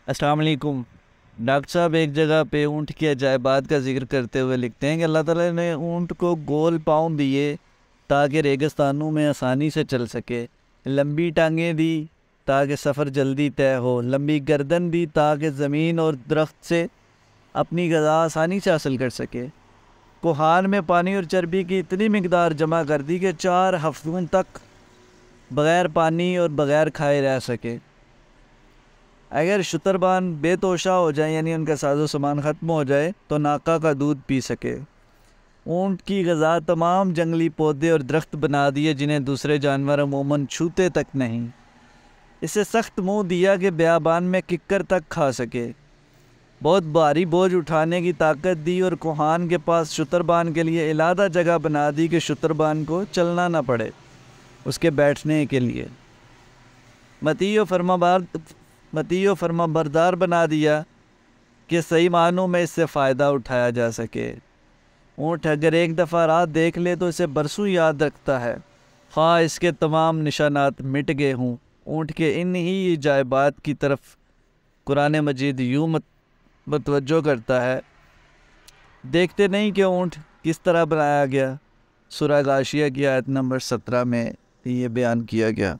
السلام علیکم۔ ڈاکٹر صاحب ایک جگہ پہ اونٹ کی عجائبات کا ذکر کرتے ہوئے لکھتے ہیں کہ اللہ تعالیٰ نے اونٹ کو گول پاؤں دیے تاکہ ریگستانوں میں آسانی سے چل سکے، لمبی ٹانگیں دی تاکہ سفر جلدی طے ہو، لمبی گردن دی تاکہ زمین اور درخت سے اپنی غذا آسانی سے حاصل کر سکے، کوہان میں پانی اور چربی کی اتنی مقدار جمع کر دی کہ 4 ہفتوں تک بغیر پانی اور بغیر کھائے رہ سکے۔ اگر شتربان بے توشہ ہو جائیں، یعنی ان کا ساز و سامان ختم ہو جائے، تو ناقہ کا دودھ پی سکے۔ اونٹ کی غذا تمام جنگلی پودے اور درخت بنا دیے جنہیں دوسرے جانور عموماً چھوتے تک نہیں۔ اسے سخت منہ دیا کہ بیابان میں ککر تک کھا سکے۔ بہت بھاری بوجھ اٹھانے کی طاقت دی اور کوہان کے پاس شتربان کے لیے علیحدہ جگہ بنا دی کہ شتربان کو چلنا نہ پڑے اس کے بیٹھنے کے لیے۔ مطیع و فرما بردار بنا دیا کہ صحیح معنوں میں اس سے فائدہ اٹھایا جا سکے۔ اونٹ اگر ایک دفعہ راہ دیکھ لے تو اسے برسوں یاد رکھتا ہے، خواہ اس کے تمام نشانات مٹ گئے ہوں۔ اونٹ کے ان ہی عجائبات کی طرف قرآن مجید یوں متوجہ کرتا ہے، دیکھتے نہیں کہ اونٹ کس طرح بنایا گیا۔ سورہ غاشیہ کی آیت نمبر 17 میں یہ بیان کیا گیا۔